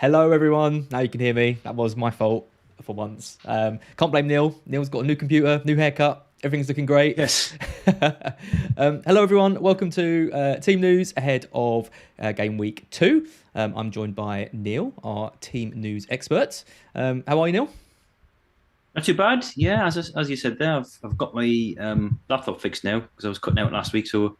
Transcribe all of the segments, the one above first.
Hello, everyone. Now you can hear me. That was my fault for once. Can't blame Neil. Neil's got a new computer, new haircut. Everything's looking great. Yes. Hello, everyone. Welcome to Team News ahead of Game Week 2. I'm joined by Neil, our Team News expert. How are you, Neil? Not too bad. Yeah, as you said there, I've got my laptop fixed now because I was cutting out last week. So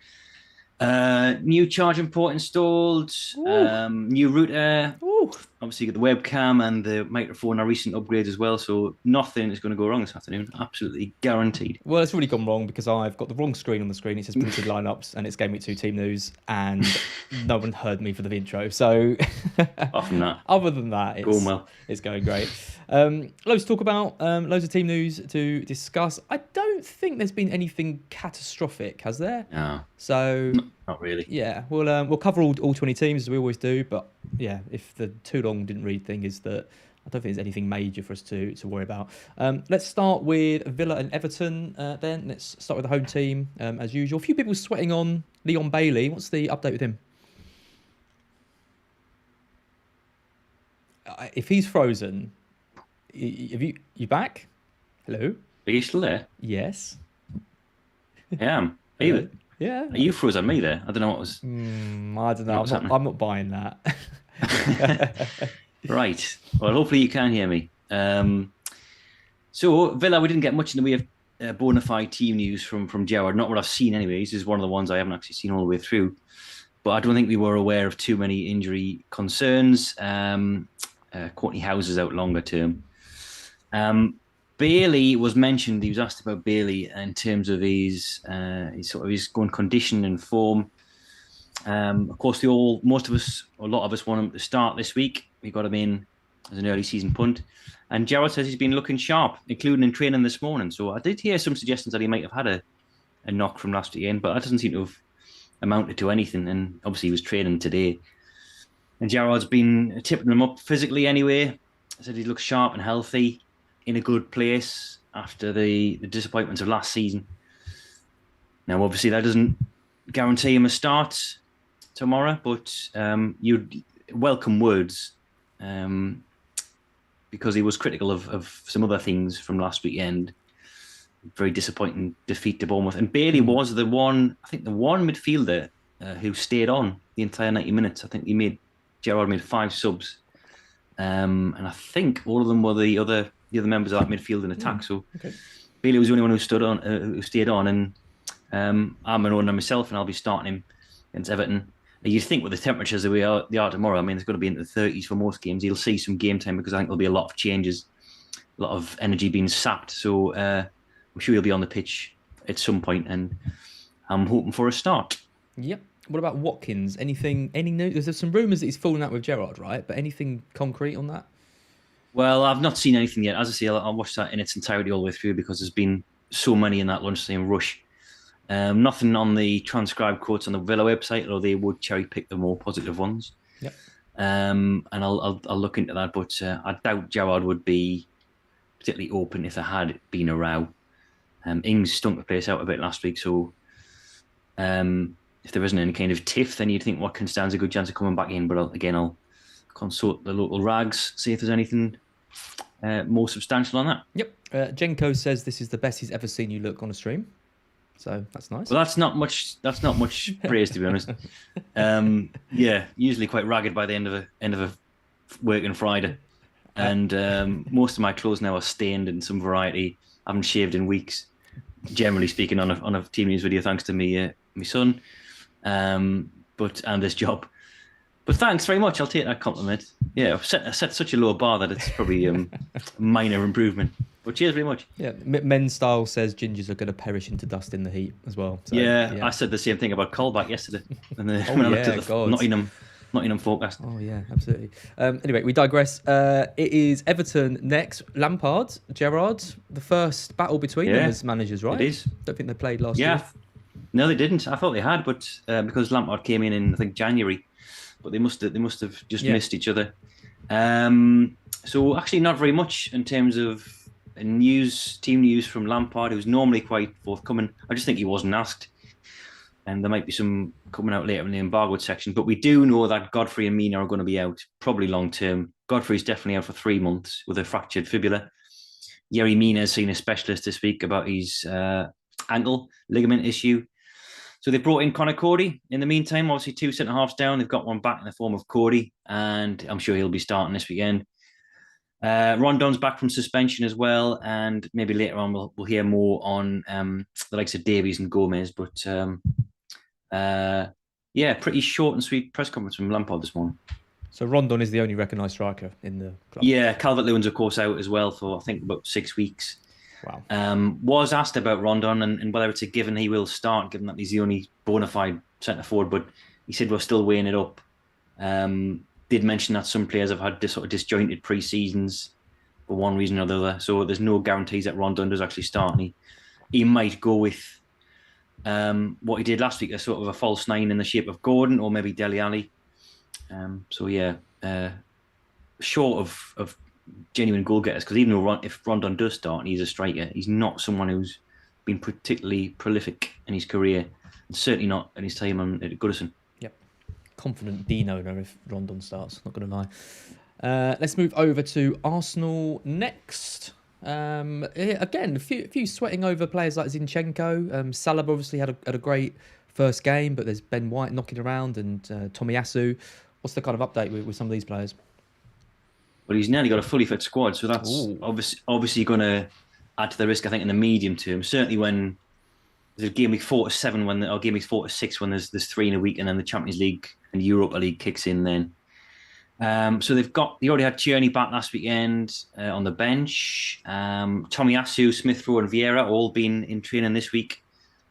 new charging port installed, new router. Ooh. Obviously, got the webcam and the microphone are recent upgrades as well. So nothing is going to go wrong this afternoon. Absolutely guaranteed. Well, it's really gone wrong because I've got the wrong screen on the screen. It says printed lineups and it's Game Week 2 Team News, and no one heard me for the intro. So, other than that, it's going great. Loads to talk about, loads of team news to discuss. I don't think there's been anything catastrophic, has there? No. So, not really. Yeah, we'll cover all 20 teams as we always do. But yeah, if the too long didn't read thing is that I don't think there's anything major for us to worry about. Let's start with Villa and Everton then. Let's start with the home team as usual. A few people sweating on Leon Bailey. What's the update with him? If he's frozen, you back? Hello? Are you still there? Yes. I am. Are you? Yeah. Are you froze on me there? I don't know what was. I don't know. I'm not buying that. Right. Well, hopefully you can hear me. So Villa, we didn't get much in the way of bona fide team news from Gerrard. Not what I've seen, anyways. This is one of the ones I haven't actually seen all the way through. But I don't think we were aware of too many injury concerns. Courtney House is out longer term. Bailey was mentioned. He was asked about Bailey in terms of his going condition and form. Of course, most of us, or a lot of us, want him to start this week. We got him in as an early season punt, and Gerrard says he's been looking sharp, including in training this morning. So I did hear some suggestions that he might have had a knock from last weekend, but that doesn't seem to have amounted to anything. And obviously, he was training today, and Gerrard's been tipping him up physically anyway. I said he looks sharp and healthy, in a good place after the disappointments of last season. Now, obviously, that doesn't guarantee him a start tomorrow, but you'd welcome words because he was critical of some other things from last weekend. Very disappointing defeat to Bournemouth. And Bailey was the one midfielder who stayed on the entire 90 minutes. I think Gerrard made 5 subs. And I think all of them were the other members of that midfield and attack. So Bailey was the only one who stayed on. And I'm an owner myself, and I'll be starting him against Everton. You'd think with the temperatures that they are tomorrow, I mean, it's going to be into the 30s for most games. He'll see some game time because I think there'll be a lot of changes, a lot of energy being sapped. So I'm sure he'll be on the pitch at some point, and I'm hoping for a start. Yep. What about Watkins? Any news? There's some rumours that he's fallen out with Gerrard, right? But anything concrete on that? Well, I've not seen anything yet. As I say, I'll watch that in its entirety all the way through because there's been so many in that lunchtime rush. Nothing on the transcribed quotes on the Villa website, although they would cherry pick the more positive ones. Yep. And I'll look into that, but I doubt Gerrard would be particularly open if there had been a row. Ings stunk the place out a bit last week, so if there isn't any kind of tiff, then you'd think Watkins stands a good chance of coming back in. But I'll consult the local rags, see if there's anything more substantial on that. Yep. Jenko says this is the best he's ever seen you look on a stream. So that's nice. Well, that's not much praise, to be honest. Usually quite ragged by the end of a working Friday, and most of my clothes now are stained in some variety. I haven't shaved in weeks. Generally speaking, on a team news video, thanks to my son, and this job. But thanks very much. I'll take that compliment. Yeah, I've set such a low bar that it's probably a minor improvement. But cheers very much. Yeah, Men's Style says gingers are going to perish into dust in the heat as well. So, I said the same thing about Colback yesterday. And when I looked at the Nottingham forecast. Oh, yeah, absolutely. Anyway, we digress. It is Everton next. Lampard, Gerrard, the first battle between them as managers, right? It is. Don't think they played last year. Yeah. No, they didn't. I thought they had, but because Lampard came in I think, January. But they must have just missed each other. So actually not very much in terms of team news from Lampard, who's normally quite forthcoming. I just think he wasn't asked. and there might be some coming out later in the embargoed section. But we do know that Godfrey and Mina are going to be out, probably long term. Godfrey's definitely out for 3 months with a fractured fibula. Yerry Mina has seen a specialist this week about his ankle ligament issue. So they brought in Connor Cody. In the meantime, obviously 2 centre-halves down. They've got one back in the form of Cody, and I'm sure he'll be starting this weekend. Rondon's back from suspension as well, and maybe later on we'll hear more on the likes of Davies and Gomez. But pretty short and sweet press conference from Lampard this morning. So Rondon is the only recognised striker in the club? Yeah, Calvert-Lewin's of course out as well for, I think, about 6 weeks. Wow. Was asked about Rondon and whether it's a given he will start, given that he's the only bona fide centre forward, but he said we're still weighing it up. Did mention that some players have had this sort of disjointed pre-seasons for one reason or the other, so there's no guarantees that Rondon does actually start, and he might go with what he did last week, a sort of a false 9 in the shape of Gordon or maybe Dele Alli. Short of genuine goal getters, because even though if Rondon does start and he's a striker, he's not someone who's been particularly prolific in his career, and certainly not in his time at Goodison. Yep, confident Dean owner if Rondon starts, not going to lie. Let's move over to Arsenal next. Again, a few sweating over players like Zinchenko. Salah obviously had a great first game, but there's Ben White knocking around and Tomiyasu. What's the kind of update with some of these players? Well, he's nearly got a fully fit squad, so that's obviously going to add to the risk, I think, in the medium term. Certainly when there's game week 4 to 7, or game week 4 to 6, when there's 3 in a week, and then the Champions League and Europa League kicks in then. So they already had Tierney back last weekend on the bench. Tomiyasu, Smith Rowe and Vieira all been in training this week,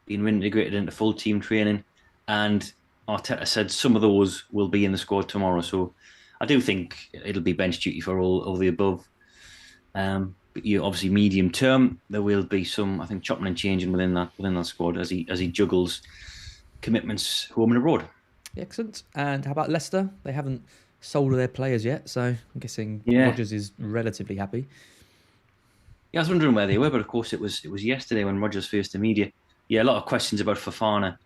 being integrated into full team training. And Arteta said some of those will be in the squad tomorrow. So I do think it'll be bench duty for all of the above. But obviously medium term, there will be some, I think, chopping and changing within that squad as he juggles commitments home and abroad. Excellent. And how about Leicester? They haven't sold their players yet, so I'm guessing Rodgers is relatively happy. Yeah, I was wondering where they were, but of course it was yesterday when Rodgers faced the media. Yeah, a lot of questions about Fofana,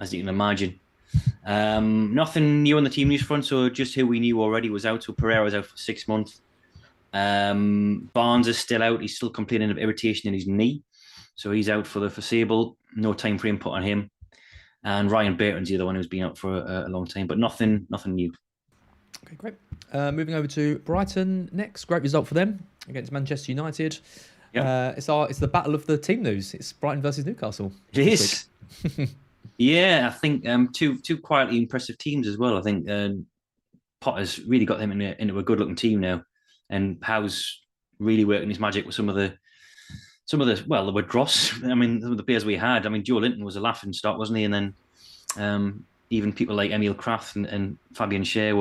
as you can imagine. Nothing new on the team news front, so just who we knew already was out. So Pereira's out for 6 months. Barnes is still out. He's still complaining of irritation in his knee, so he's out for the foreseeable. No time frame put on him. And Ryan Bateman's the other one who's been out for a long time, but nothing new. Okay, great. Moving over to Brighton next. Great result for them against Manchester United. Yep. It's the battle of the team news. It's Brighton versus Newcastle. It is. Yeah, I think two quietly impressive teams as well. I think Potter's really got them into a good-looking team now, and Howe's really working his magic with some of the there were dross. I mean, some of the players we had. I mean, Joe Linton was a laughing stock, wasn't he? And then even people like Emil Kraft and Fabian Schär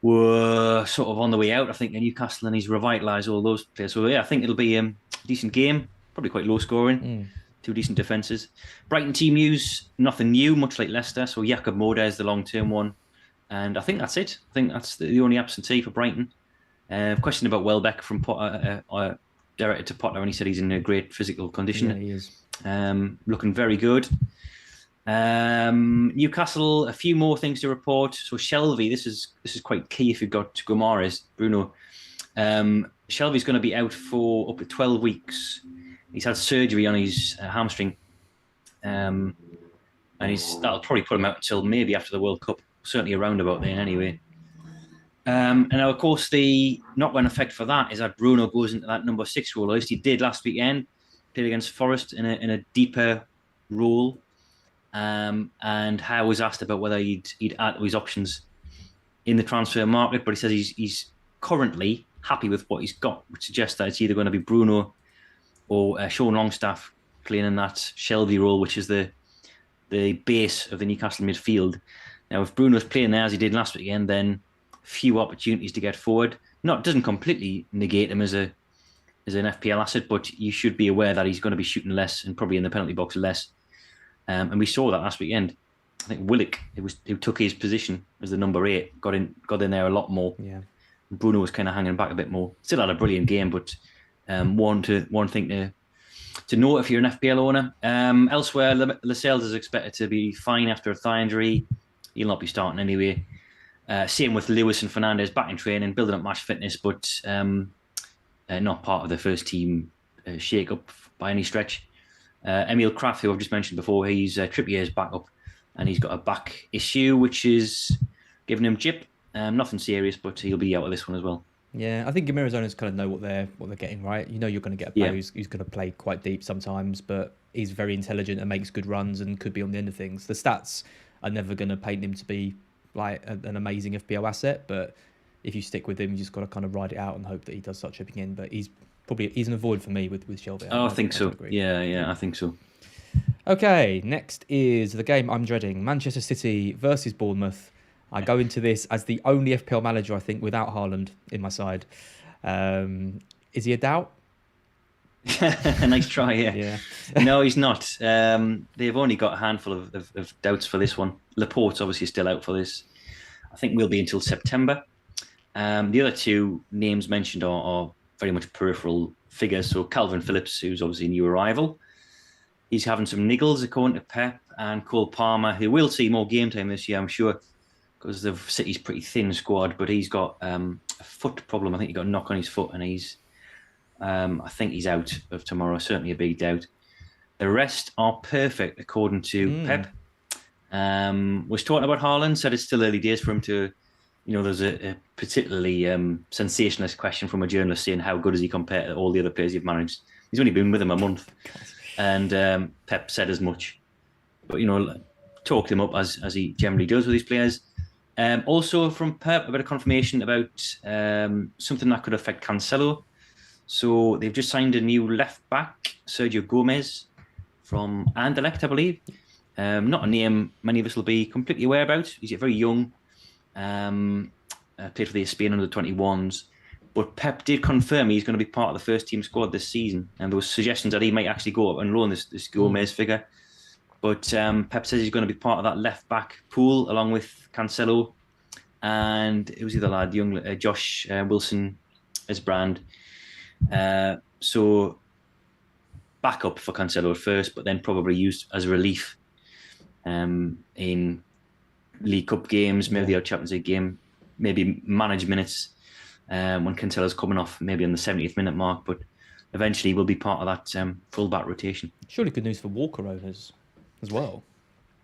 were sort of on the way out, I think, in Newcastle, and he's revitalised all those players. So yeah, I think it'll be a decent game, probably quite low scoring. 2 decent defences. Brighton team news, nothing new, much like Leicester. So Jakob Moda is the long-term one. And I think that's it. I think that's the only absentee for Brighton. Question about Welbeck from Potter, directed to Potter, and he said he's in a great physical condition. Yeah, he is. Looking very good. Newcastle, a few more things to report. So Shelvey, this is quite key if you've got Gomares, Bruno. Shelvey's going to be out for up to 12 weeks. He's had surgery on his hamstring, and that'll probably put him out until maybe after the World Cup, certainly around about then anyway. And now, of course, the knock-on effect for that is that Bruno goes into that number 6 role. At least he did last weekend, played against Forest in a deeper role. And Howe was asked about whether he'd add to his options in the transfer market, but he says he's currently happy with what he's got, which suggests that it's either going to be Bruno or Sean Longstaff playing in that Shelvey role, which is the base of the Newcastle midfield. Now, if Bruno's playing there as he did last weekend, then few opportunities to get forward. Doesn't completely negate him as an FPL asset, but you should be aware that he's going to be shooting less and probably in the penalty box less. And we saw that last weekend. I think Willock, who took his position as the number 8, got in there a lot more. Yeah. Bruno was kind of hanging back a bit more. Still had a brilliant game, but one thing to to note if you're an FPL owner. Elsewhere, Lascelles is expected to be fine after a thigh injury. He'll not be starting anyway. Same with Lewis and Fernandez, back in training, building up match fitness, but not part of the first team shake-up by any stretch. Emil Kraft, who I've just mentioned before, he's Trippier's backup, and he's got a back issue, which is giving him jip. Nothing serious, but he'll be out of this one as well. Yeah, I think Gamira's owners kind of know what they're getting, right? You know you're going to get a player who's going to play quite deep sometimes, but he's very intelligent and makes good runs and could be on the end of things. The stats are never going to paint him to be like an amazing FPL asset, but if you stick with him, you just got to kind of ride it out and hope that he does start chipping in. But he's an avoid for me with Shelby. I think so. Yeah, I think so. Okay, next is the game I'm dreading: Manchester City versus Bournemouth. I go into this as the only FPL manager, I think, without Haaland in my side. Is he a doubt? Nice try, yeah. No, he's not. They've only got a handful of doubts for this one. Laporte's obviously still out for this. I think we'll be until September. The other two names mentioned are very much peripheral figures. So Calvin Phillips, who's obviously a new arrival, he's having some niggles according to Pep, and Cole Palmer, who will see more game time this year, I'm sure, because the City's pretty thin squad, but he's got a foot problem. I think he got a knock on his foot, and I think he's out of tomorrow. Certainly a big doubt. The rest are perfect according to Pep. Was talking about Haaland, said it's still early days for him to, there's a particularly sensationalist question from a journalist saying how good is he compared to all the other players you've managed. He's only been with him a month, and Pep said as much. But talked him up as he generally does with his players. Also from Pep, a bit of confirmation about something that could affect Cancelo. So they've just signed a new left back, Sergio Gomez, from Anderlecht, I believe. Not a name many of us will be completely aware about. He's very young. Played for the Spain under 21s. But Pep did confirm he's going to be part of the first team squad this season. And there were suggestions that he might actually go up and loan this Gomez figure. But Pep says he's going to be part of that left back pool along with Cancelo. And it was the other lad, young Josh Wilson as brand. So backup for Cancelo at first, but then probably used as relief in League Cup games, maybe the Champions League game, maybe manage minutes when Cancelo's coming off, maybe on the 70th minute mark. But eventually will be part of that full back rotation. Surely good news for Walker owners as well.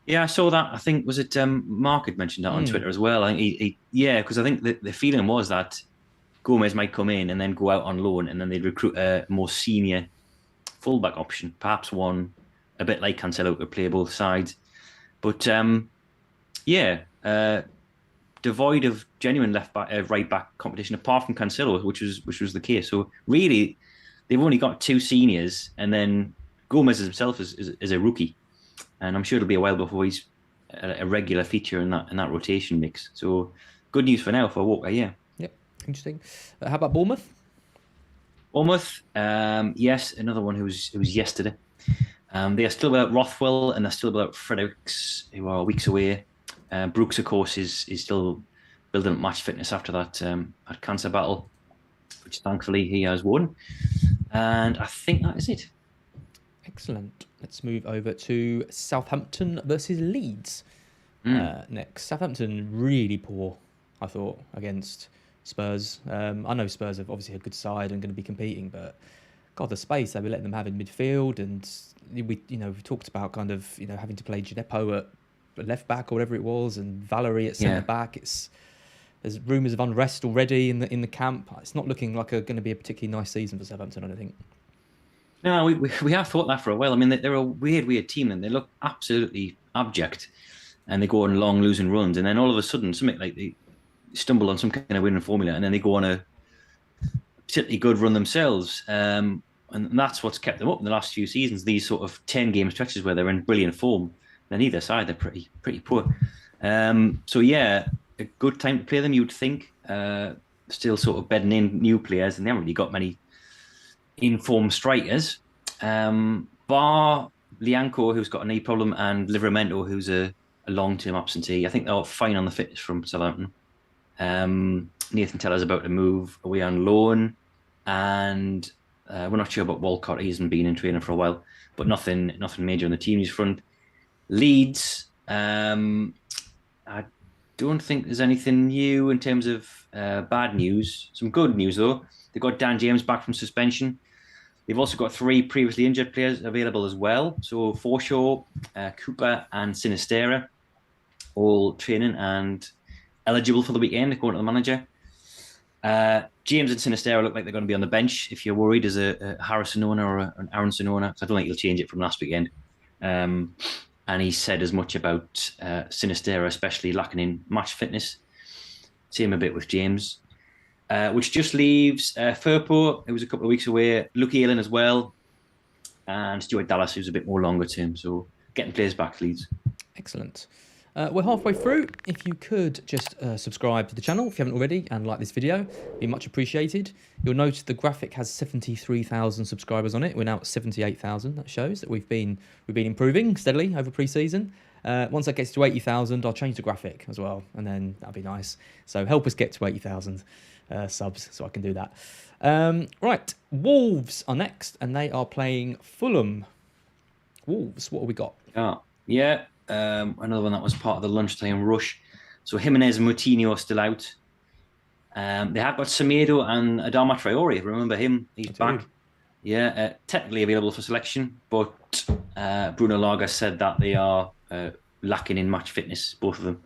Yeah, I saw that. I think, was it Mark had mentioned that on Twitter as well. I think because I think the feeling was that Gomez might come in and then go out on loan, and then they'd recruit a more senior fullback option, perhaps one a bit like Cancelo could play both sides. But devoid of genuine left back, right back competition, apart from Cancelo, which was the case. So really, they've only got two seniors, and then Gomez himself is a rookie, and I'm sure it'll be a while before he's a regular feature in that rotation mix. So good news for now for Walker, yeah. Yep, interesting. How about Bournemouth? Bournemouth, yes, another one who was yesterday. They are still without Rothwell, and they're still without Fredericks, who are weeks away. Brooks, of course, is still building up match fitness after that cancer battle, which thankfully he has won. And I think that is it. Excellent. Let's move over to Southampton versus Leeds next. Southampton really poor, I thought, against Spurs. I know Spurs have obviously a good side and going to be competing, but God, the space they were letting them have in midfield, and we talked about kind of having to play Gineppo at left back or whatever it was, and Valerie at centre back. There's rumours of unrest already in the camp. It's not looking like going to be a particularly nice season for Southampton, I don't think. No, we have thought that for a while. I mean, they're a weird team, and they look absolutely abject, and they go on long losing runs, and then all of a sudden, something like they stumble on some kind of winning formula, and then they go on a particularly good run themselves, and that's what's kept them up in the last few seasons. These sort of 10-game stretches where they're in brilliant form, and either side they're pretty poor. So yeah, a good time to play them, you'd think. Still sort of bedding in new players, and they haven't really got many in-form strikers, bar Lianco, who's got a knee problem, and Livramento, who's a long-term absentee. I think they're fine on the fitness from Southampton. Nathan Teller's about to move away on loan, and We're not sure about Walcott. He hasn't been in training for a while, but nothing major on the team's front. Leeds, I don't think there's anything new in terms of bad news. Some good news, though. They've got Dan James back from suspension. They've also got 3 previously injured players available as well. So Forshaw, Cooper and Sinistera, all training and eligible for the weekend, according to the manager. James and Sinistera look like they're going to be on the bench. If you're worried as a Harrison owner or an Aronson owner, because I don't think he'll change it from last weekend. And he said as much about Sinistera, especially lacking in match fitness. Same a bit with James. Which just leaves Firpo, who was a couple of weeks away, Luke Ayling as well, and Stuart Dallas, who's a bit more longer term. So getting players back, Leeds. Excellent. We're halfway through. If you could just subscribe to the channel if you haven't already and like this video, it'd be much appreciated. You'll notice the graphic has 73,000 subscribers on it. We're now at 78,000. That shows that we've been improving steadily over pre-season. Once that gets to 80,000, I'll change the graphic as well, and then that'd be nice. So help us get to 80,000 subs so I can do that. Right, Wolves are next, and they are playing Fulham. Wolves, what have we got? Yeah. Another one that was part of the lunchtime rush. So Jimenez and Moutinho are still out. They have got Semedo and Adama Traore. Remember him? He's back. Yeah, technically available for selection, but Bruno Lage said that they are lacking in match fitness, both of them.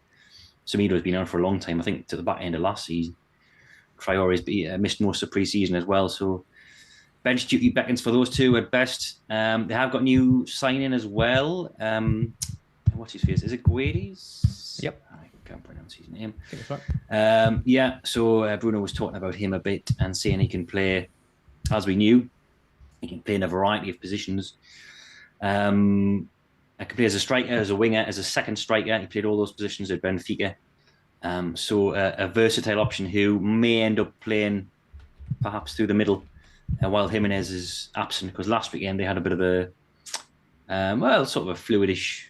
Semedo has been out for a long time, I think to the back end of last season. Traore's missed most of pre-season as well, so bench duty beckons for those two at best. They have got new signing as well. What's his face? Is it Guedes? Yep. I can't pronounce his name. I think that's right. Yeah, so Bruno was talking about him a bit and saying he can play, as we knew, he can play in a variety of positions. He can play as a striker, as a winger, as a second striker. He played all those positions at Benfica. So a versatile option who may end up playing perhaps through the middle while Jimenez is absent, because last weekend they had a bit of a, sort of a fluidish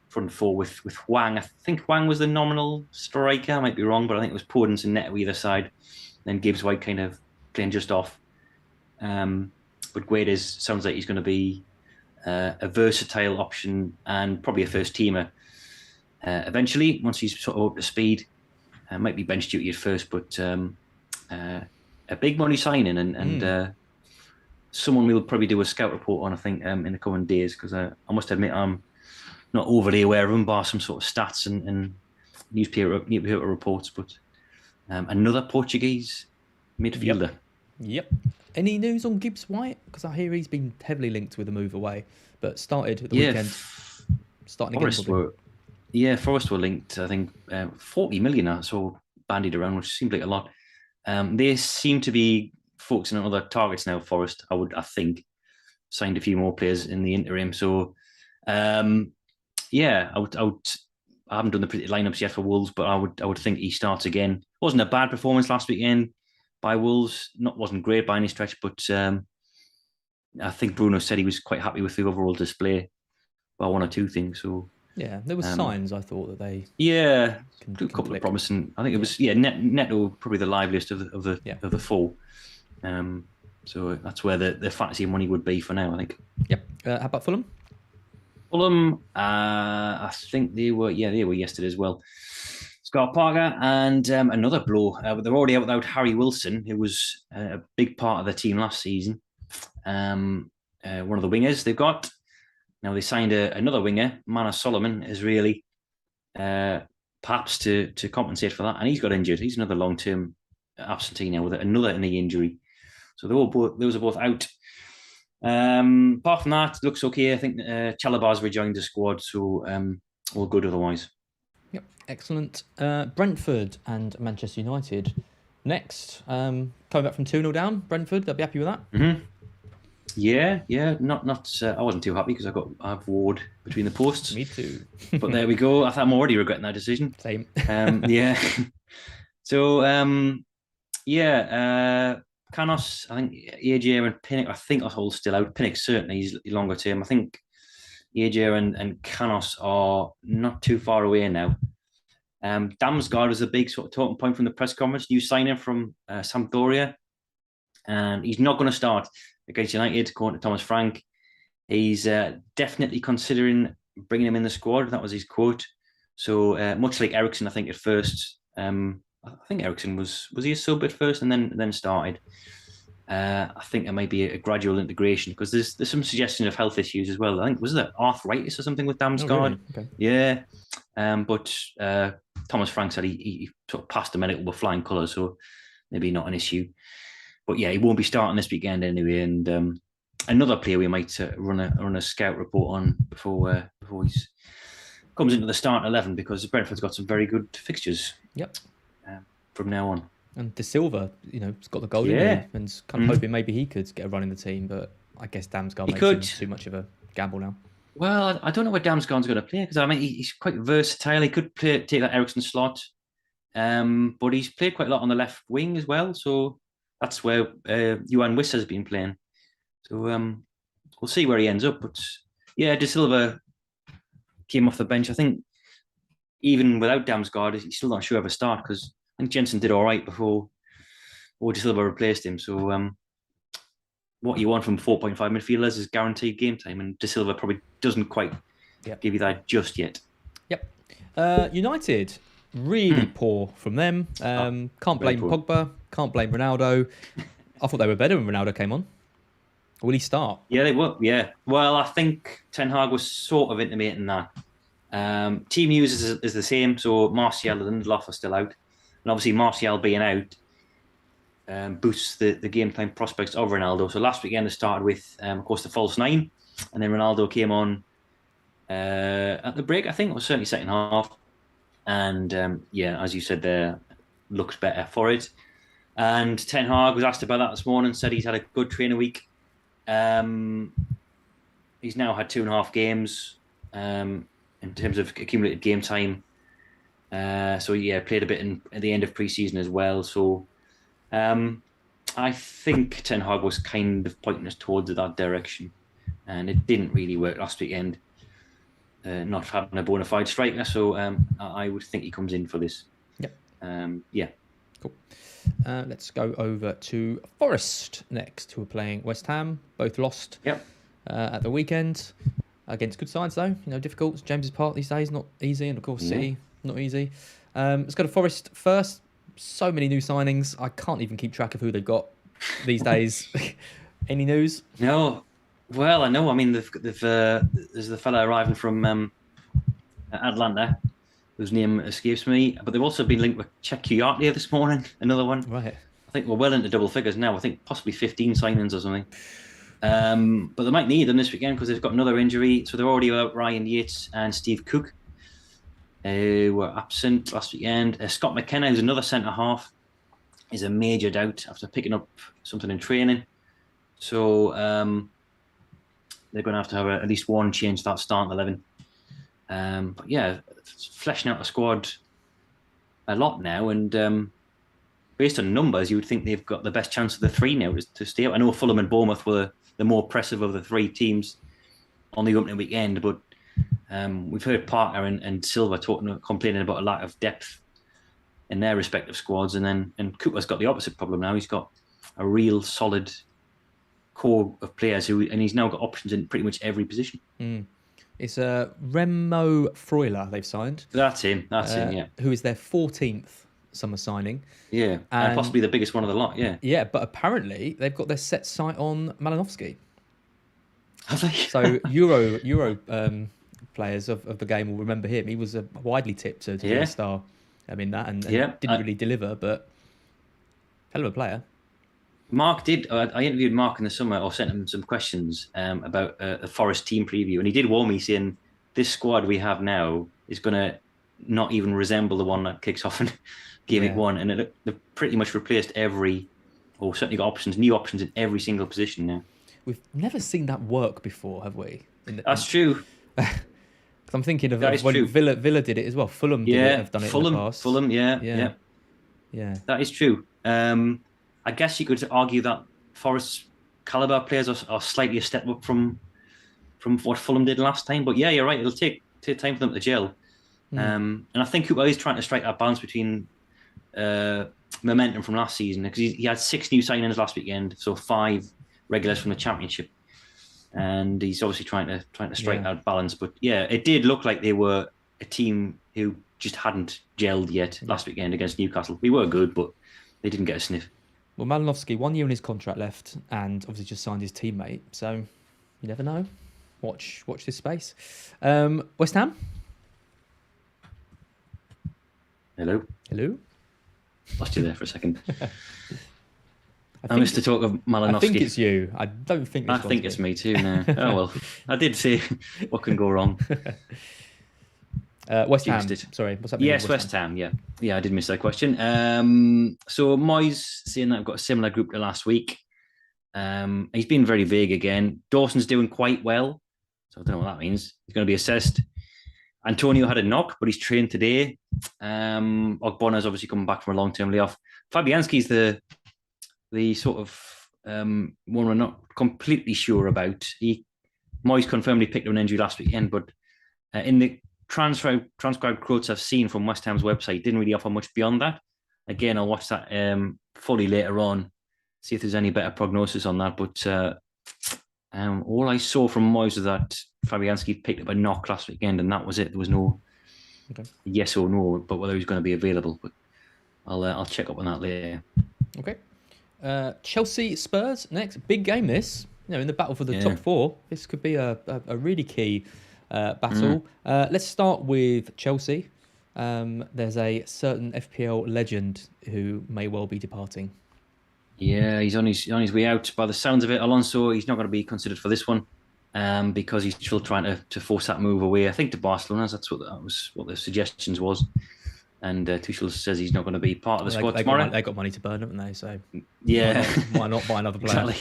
front four with Hwang. I think Hwang was the nominal striker. I might be wrong, but I think it was Podence and Neto either side. Then Gibbs White kind of playing just off. But Guedes sounds like he's going to be a versatile option and probably a first teamer eventually, once he's sort of up to speed. Might be bench duty at first, but a big money signing and someone we'll probably do a scout report on, I think, in the coming days, because I must admit I'm not overly aware of him, bar some sort of stats and newspaper reports, but another Portuguese midfielder. Yep. Any news on Gibbs White? Because I hear he's been heavily linked with a move away, but started at the weekend. Starting again. Forest were linked. I think 40 million I saw bandied around, which seemed like a lot. They seem to be focusing on other targets now. Forest, I think, signed a few more players in the interim. So, I haven't done the lineups yet for Wolves, but I would think he starts again. Wasn't a bad performance last weekend by Wolves. Wasn't great by any stretch, but I think Bruno said he was quite happy with the overall display. Well, one or two things. So yeah, there were signs I thought that they a couple of promising. I think it was Neto probably the liveliest of the four. So that's where the fantasy money would be for now, I think. Yep. How about Fulham? Fulham, I think they were yesterday as well. Scott Parker and another blow. They're already out without Harry Wilson, who was a big part of the team last season. One of the wingers they've got. Now they signed another winger, Mana Solomon, Israeli, perhaps to compensate for that. And he's got injured. He's another long-term absentee now with another knee injury. So those are both out. Apart from that, it looks okay. I think Chalobah's rejoined the squad, so all good otherwise. Yep, excellent. Brentford and Manchester United next. Coming back from 2-0 down, Brentford, they'll be happy with that. Mm-hmm. Yeah. Not. I wasn't too happy because I've Ward between the posts. Me too. But there we go. I'm already regretting that decision. Same. Yeah. So Canos, I think AJ and Pinnock, I think are all still out. Pinnock certainly he's longer term. I think AJ and Canos are not too far away now. Damsgaard was a big sort of talking point from the press conference. New signing from Sampdoria, and he's not going to start. against United, according to Thomas Frank. He's definitely considering bringing him in the squad. That was his quote. So much like Eriksen, I think at first, I think Eriksen was he a sub at first and then started. I think there might be a gradual integration because there's some suggestion of health issues as well. I think was it arthritis or something with Damsgaard? Oh, really? Okay. Yeah, but Thomas Frank said he sort of passed the medical with flying colours, so maybe not an issue. But yeah, he won't be starting this weekend anyway. And another player we might run a scout report on before he comes into the start 11 because Brentford's got some very good fixtures. Yep. From now on. And De Silva, has got the goal in there, and kind of hoping maybe he could get a run in the team, but I guess Damsgaard makes him too much of a gamble now. Well, I don't know where Damsgaard's going to play because I mean he's quite versatile. He could take that Eriksen slot, but he's played quite a lot on the left wing as well. So that's where Johan Wissa has been playing. So we'll see where he ends up. But yeah, De Silva came off the bench. I think even without Damsgaard, he's still not sure of a start because I think Jensen did all right before De Silva replaced him. So what you want from 4.5 midfielders is guaranteed game time, and De Silva probably doesn't quite give you that just yet. Yep. United, really poor from them. Can't blame Pogba, can't blame Ronaldo. I thought they were better when Ronaldo came on. Will he start? Yeah, they were. Yeah. Well, I think Ten Hag was sort of intimating that. Team news is the same. So Martial and Lindelof are still out. And obviously Martial being out boosts the game time prospects of Ronaldo. So last weekend they started with, of course, the false nine. And then Ronaldo came on at the break, I think. It was certainly second half. And as you said there, looks better for it. And Ten Hag was asked about that this morning, said he's had a good training week. He's now had 2.5 games in terms of accumulated game time. Played a bit at the end of pre-season as well. So I think Ten Hag was kind of pointing us towards that direction, and it didn't really work last weekend. Not having a bona fide striker, so I would think he comes in for this. Yep. Cool. Let's go over to Forest next, who are playing West Ham. Both lost at the weekend against good sides, though. Difficult. It's James's Park these days, not easy, and of course City, not easy. Let's go to Forest first. So many new signings. I can't even keep track of who they've got these days. Any news? No. Well, I know. I mean, there's the fella arriving from Atlanta, whose name escapes me. But they've also been linked with Czech Kuyatlia this morning. Another one. Right. I think we're well into double figures now. I think possibly 15 signings or something. But they might need them this weekend because they've got another injury. So they're already without Ryan Yates and Steve Cook. Were absent last weekend. Scott McKenna, who's another centre-half, is a major doubt after picking up something in training. So they're going to have at least one change to that starting 11. But yeah, fleshing out the squad a lot now. And based on numbers, you would think they've got the best chance of the three now to stay out. I know Fulham and Bournemouth were the more impressive of the three teams on the opening weekend, but we've heard Parker and Silva complaining about a lack of depth in their respective squads, and Cooper's got the opposite problem now. He's got a real solid core of players and he's now got options in pretty much every position. It's Remo Freuler they've signed. That's him. Yeah. Who is their 14th summer signing? Yeah, and possibly the biggest one of the lot. Yeah. Yeah, but apparently they've got their set sight on Malinovsky. Have they? So Euro players of the game will remember him. He was widely tipped to be a star. I mean that, and didn't really deliver, but hell of a player. Mark did. I interviewed Mark in the summer, or sent him some questions about a Forest team preview, and he did warn me, saying this squad we have now is going to not even resemble the one that kicks off in Gameweek 1, and they've pretty much replaced certainly got new options in every single position now. We've never seen that work before, have we? That's true. I'm thinking of when Villa did it as well. Fulham have done it in the past. Fulham, yeah. That is true. I guess you could argue that Forest caliber players are slightly a step up from what Fulham did last time. But yeah, you're right. It'll take time for them to gel. And I think Cooper is trying to strike that balance between momentum from last season, because he had 6 new signings last weekend, so 5 regulars from the Championship, and he's obviously trying to strike that balance. But yeah, it did look like they were a team who just hadn't gelled yet last weekend against Newcastle. We were good, but they didn't get a sniff. Well, Malinovsky, 1 year in his contract left, and obviously just signed his teammate. So you never know. Watch this space. West Ham. Hello. Lost you there for a second. I missed the talk of Malinovsky. I think it's you. I don't think. I think it's me too. No. Oh well, I did say what can go wrong. West Ham. Sorry, what's happening? Yes, West Ham. Yeah, I did miss that question. So Moyes saying that I've got a similar group to last week. He's been very vague again. Dawson's doing quite well, so I don't know what that means. He's going to be assessed. Antonio had a knock, but he's trained today. Ogbonna's obviously coming back from a long-term layoff. Fabianski's the sort of one we're not completely sure about. Moyes confirmed he picked up an injury last weekend, but in the transcribed quotes I've seen from West Ham's website, didn't really offer much beyond that. Again, I'll watch that fully later on, see if there's any better prognosis on that. But all I saw from Moyes was that Fabianski picked up a knock last weekend, and that was it. There was no yes or no, but whether he's going to be available. But I'll check up on that later. Okay. Chelsea Spurs next, big game. This, in the battle for the top four, this could be a really key battle. Let's start with Chelsea. There's a certain FPL legend who may well be departing. Yeah, he's on his way out. By the sounds of it, Alonso, he's not going to be considered for this one because he's still trying to force that move away. I think to Barcelona. That's what the suggestions was. And Tuchel says he's not going to be part of the squad tomorrow. They got money to burn, haven't they? So yeah, why not buy another player?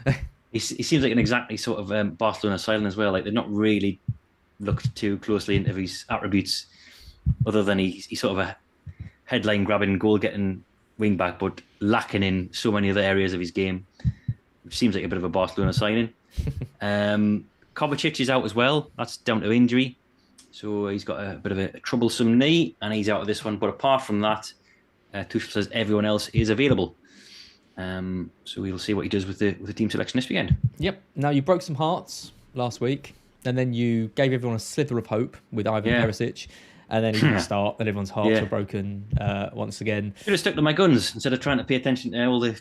Exactly. He seems like an exactly sort of Barcelona silent as well. Like they're not really looked too closely into his attributes, other than he's sort of a headline grabbing, goal getting wing back, but lacking in so many other areas of his game. It seems like a bit of a Barcelona signing. Kovacic is out as well. That's down to injury. So he's got a bit of a troublesome knee, and he's out of this one. But apart from that, Tuchel says everyone else is available. So we'll see what he does with the team selection this weekend. Yep. Now, you broke some hearts last week, and then you gave everyone a slither of hope with Ivan Perisic, and then he didn't start, and everyone's hearts were broken once again. Should have stuck to my guns instead of trying to pay attention to all the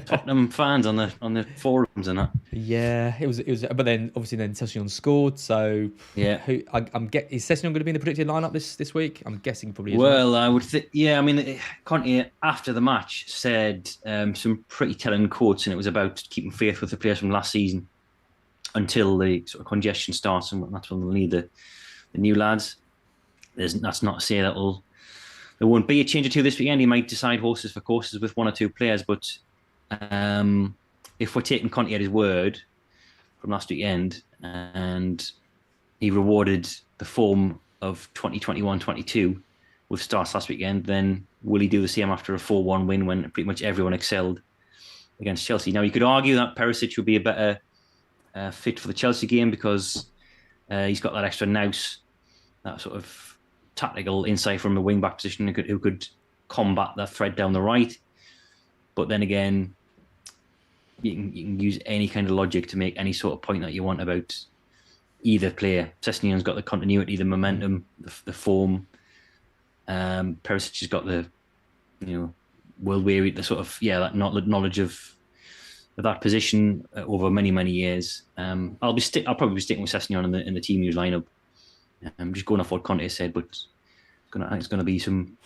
Tottenham fans on the forums and that. Yeah, it was. But then obviously Sessegnon scored, so yeah. Is Sessegnon going to be in the predicted lineup this week? I'm guessing probably is. Well, I would think. Yeah, I mean, Conte after the match said some pretty telling quotes, and it was about keeping faith with the players from last season until the sort of congestion starts, and that's when they'll need the new lads. That's not to say there won't be a change or two this weekend. He might decide horses for courses with one or two players, but if we're taking Conte at his word from last weekend, and he rewarded the form of 2021-22 with starts last weekend, then will he do the same after a 4-1 win when pretty much everyone excelled against Chelsea? Now, you could argue that Perisic would be a better fit for the Chelsea game because he's got that extra nous, that sort of tactical insight from the wing-back position who could combat that threat down the right. But then again, you can use any kind of logic to make any sort of point that you want about either player. Sessegnon's got the continuity, the momentum, the form. Perisic has got the, world-weary, the sort of, that knowledge of that position over many, many years. I'll probably be sticking with Sessegnon in the team use lineup. I'm just going off what Conte said, but it's going to be some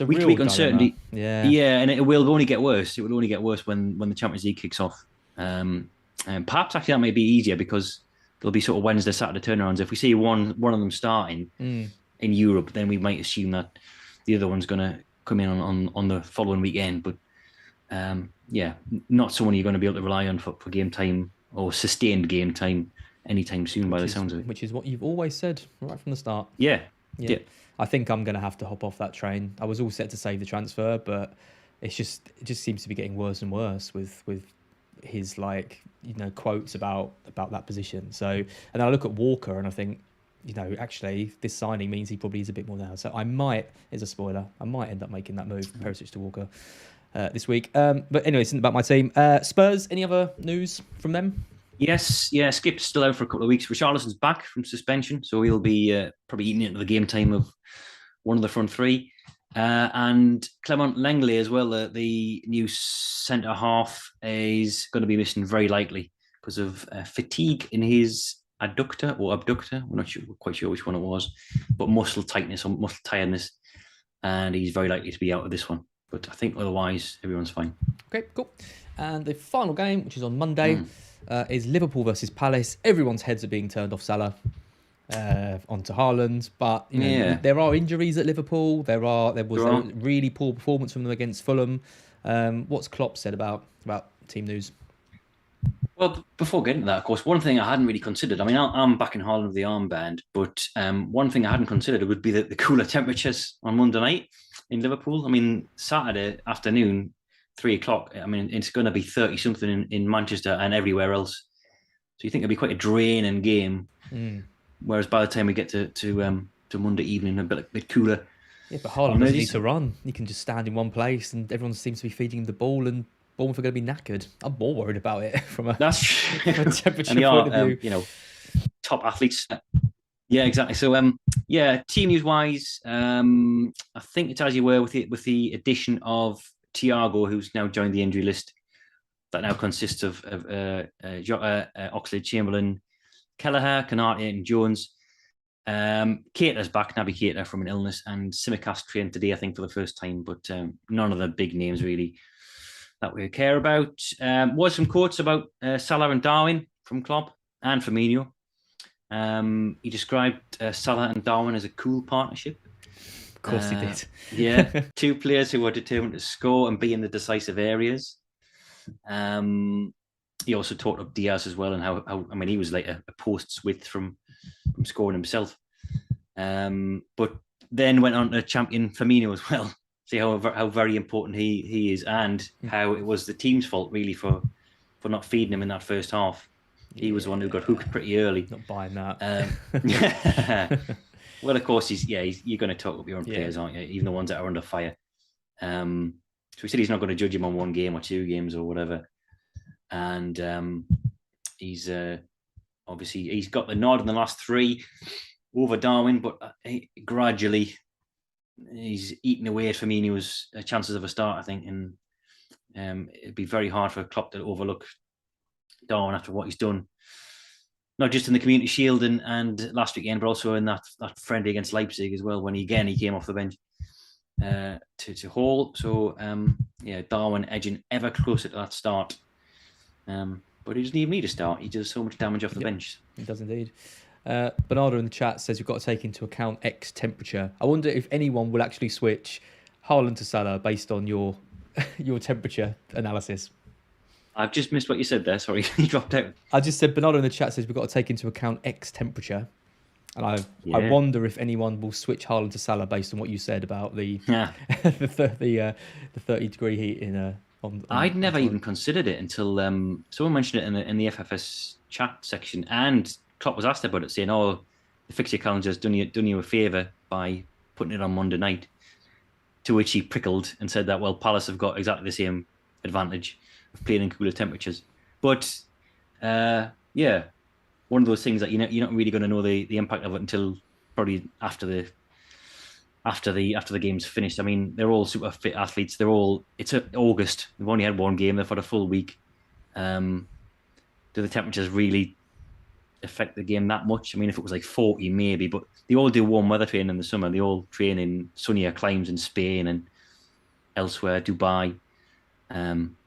week-to-week uncertainty. Yeah, and it will only get worse. It will only get worse when the Champions League kicks off. And perhaps actually that may be easier because there'll be sort of Wednesday, Saturday turnarounds. If we see one of them starting in Europe, then we might assume that the other one's going to come in on the following weekend. But not someone you're going to be able to rely on for game time or sustained game time anytime soon, by the sounds of it. Which is what you've always said right from the start. Yeah. I think I'm going to have to hop off that train. I was all set to save the transfer, but it just seems to be getting worse and worse with his quotes about that position. So, and I look at Walker and I think, actually this signing means he probably is a bit more now. So I might, as a spoiler, end up making that move, Perisic to Walker. this week. But anyway, it's about my team. Spurs, any other news from them? Yes, Skip's still out for a couple of weeks. Richarlison's back from suspension, so he'll be probably eating into the game time of one of the front three. And Clement Langley as well, the new centre half, is going to be missing very likely because of fatigue in his adductor or abductor. We're not quite sure which one it was, but muscle tightness or muscle tiredness. And he's very likely to be out of this one. But I think otherwise, everyone's fine. Okay, cool. And the final game, which is on Monday, is Liverpool versus Palace. Everyone's heads are being turned off Salah onto Haaland, but there are injuries at Liverpool. There was a really poor performance from them against Fulham. What's Klopp said about team news? Well, before getting to that, of course, one thing I hadn't really considered. I mean, I'm backing Haaland with the armband, but one thing I hadn't considered would be the cooler temperatures on Monday night in Liverpool. I mean, Saturday afternoon, 3:00. I mean, it's going to be 30 something in Manchester and everywhere else. So you think it'd be quite a draining game. Whereas by the time we get to Monday evening, a bit cooler. Yeah, but Haaland doesn't need to run. He can just stand in one place, and everyone seems to be feeding him the ball, and Bournemouth are going to be knackered. I'm more worried about it from a temperature point of view. Top athletes. Yeah, exactly. So, team news wise, I think it's as you were with the addition of Thiago, who's now joined the injury list. That now consists of Oxlade-Chamberlain, Kelleher, Konate, and Jones. Keita's back, Naby Keita, from an illness, and Tsimikas trained today, I think, for the first time. But none of the big names really that we care about. Was some quotes about Salah and Darwin from Klopp and Firmino. He described Salah and Darwin as a cool partnership. Of course he did. Yeah, two players who were determined to score and be in the decisive areas. He also talked up Diaz as well, and how I mean, he was like a post's width from scoring himself. But then went on to champion Firmino as well. See how very important he is, and how it was the team's fault really for not feeding him in that first half. He was the one who got hooked pretty early. Not buying that. Well, of course, you're going to talk up your own players, aren't you? Even the ones that are under fire. So he said he's not going to judge him on one game or two games or whatever. And he's obviously he's got the nod in the last three over Darwin, but gradually he's eaten away at Firmino's chances of a start, I think, and it'd be very hard for Klopp to overlook Darwin after what he's done, not just in the Community Shield and last weekend, but also in that friendly against Leipzig as well, when he came off the bench to Hall. So Darwin edging ever closer to that start. But he doesn't even need a start. He does so much damage off the bench. He does indeed. Bernardo in the chat says you've got to take into account X temperature. I wonder if anyone will actually switch Haaland to Salah based on your temperature analysis. I've just missed what you said there. Sorry, you dropped out. I just said Bernardo in the chat says we've got to take into account X temperature. And I wonder if anyone will switch Haaland to Salah based on what you said about the 30-degree heat in I'd never even considered it until someone mentioned it in the FFS chat section, and Klopp was asked about it, saying, "Oh, the fixture calendar's done you a favour by putting it on Monday night." To which he prickled and said that, well, Palace have got exactly the same advantage of playing in cooler temperatures. But one of those things that you're not really going to know the impact of it until probably after the game's finished. I mean, they're all super fit athletes. It's August. They've only had one game. They've had a full week. Do the temperatures really affect the game that much? I mean, if it was like 40, maybe, but they all do warm weather training in the summer. They all train in sunnier climes in Spain and elsewhere, Dubai.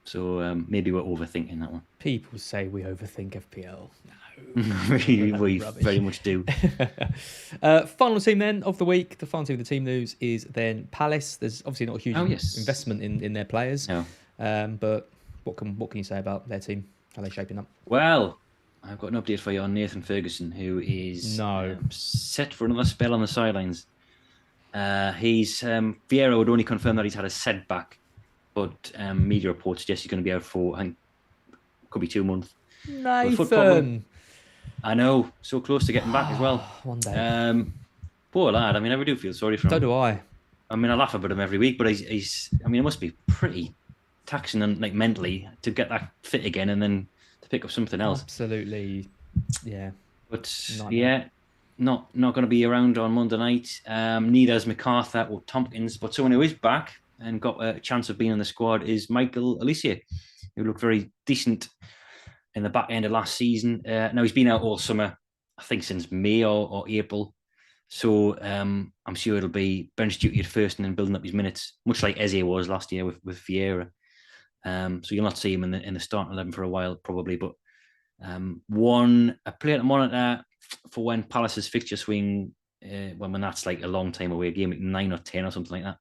So maybe we're overthinking that one. People say we overthink FPL. No. we very much do. Final team then of the week. The final team of the team news is then Palace. There's obviously not a huge investment in their players. No. But what can you say about their team? How are they shaping up? Well, I've got an update for you on Nathan Ferguson, who is set for another spell on the sidelines. He's Vieira would only confirm that he's had a setback, but media reports suggest he's going to be out for, I think, could be 2 months. Nathan! I know, so close to getting back as well. One day. Poor lad. I mean, I really do feel sorry for him. So do I. I mean, I laugh about him every week, but he's. I mean, it must be pretty taxing and like mentally to get that fit again and then to pick up something else. Absolutely, yeah. But yeah, not going to be around on Monday night. Neither is MacArthur or Tompkins, but someone who is back and got a chance of being in the squad is Michael Olise, who looked very decent in the back end of last season. Now he's been out all summer, I think since May or April. So I'm sure it'll be bench duty at first and then building up his minutes, much like Eze was last year with Vieira. So you'll not see him in the starting 11 for a while probably. But a player to monitor for when Palace's fixture swing, when that's like a long time away, game like 9 or 10 or something like that.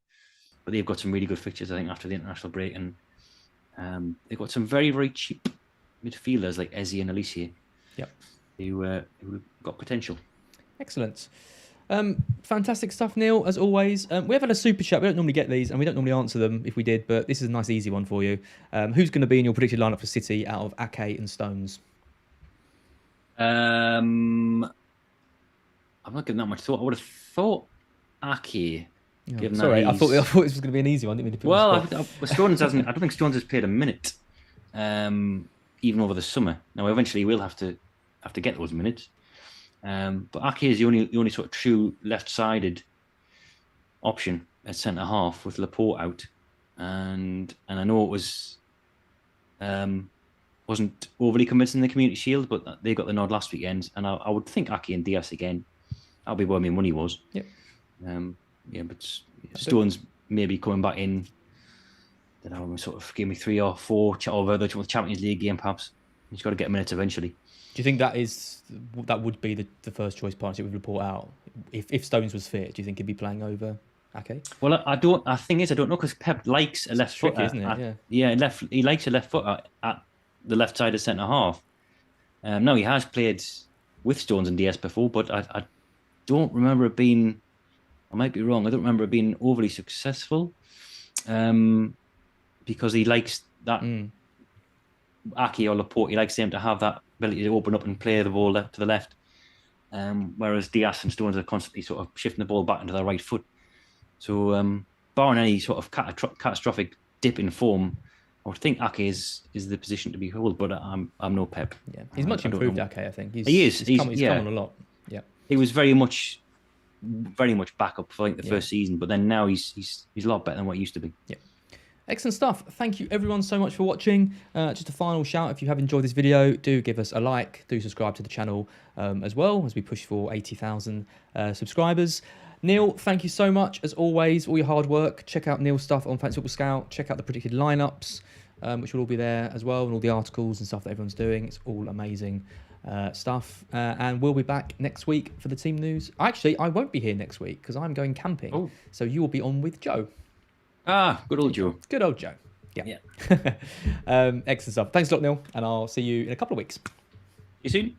But they've got some really good fixtures, I think, after the international break, and they've got some very, very cheap midfielders like Eze and Olise. Yep. Who got potential. Excellent. Fantastic stuff, Neale, as always. We have had a super chat. We don't normally get these and we don't normally answer them if we did, but this is a nice easy one for you. Who's going to be in your predicted lineup for City out of Ake and Stones? I'm not giving that much thought. I would have thought Ake. Sorry, I thought this was going to be an easy one. Stones hasn't. I don't think Stones has played a minute, even over the summer. Now, eventually, we'll have to get those minutes. But Ake is the only sort of true left-sided option at centre half with Laporte out, and I know it wasn't overly convincing in the Community Shield, but they got the nod last weekend, and I would think Ake and Diaz again. That'll be where my money was. Yep. But Stones maybe coming back in. I don't know, sort of give me 3 or 4 over the Champions League game, perhaps. He's got to get minutes eventually. Do you think that would be the first choice partnership with Laporte out? If Stones was fit, do you think he'd be playing over Ake? Well, I don't. I think is I don't know, because Pep likes a left foot, isn't it? He likes a left foot at the left side of centre half. Now he has played with Stones and Diaz before, but I don't remember it being. I might be wrong. I don't remember it being overly successful, because he likes that Ake or Laporte. He likes them to have that ability to open up and play the ball left to the left, whereas Diaz and Stones are constantly sort of shifting the ball back into their right foot. So, barring any sort of catastrophic dip in form, I would think Ake is the position to be held. But I'm no Pep. Yeah, he's much improved. Ake, I think he is. He's come on a lot. Yeah, he was very much backup for the first season, but then now he's a lot better than what he used to be. Yeah. Excellent stuff. Thank you everyone so much for watching. Just a final shout, if you have enjoyed this video, do give us a like, do subscribe to the channel as well, as we push for 80,000 subscribers. Neale, thank you so much as always, all your hard work. Check out Neale's stuff on Fantasy Football Scout, check out the predicted lineups, which will all be there as well, and all the articles and stuff that everyone's doing. It's all amazing stuff, and we'll be back next week for the team news. Actually, I won't be here next week because I'm going camping, so you will be on with Joe. Good old Joe. Good old Joe. Yeah. Excellent stuff. Thanks a lot, Neale, and I'll see you in a couple of weeks. See you soon.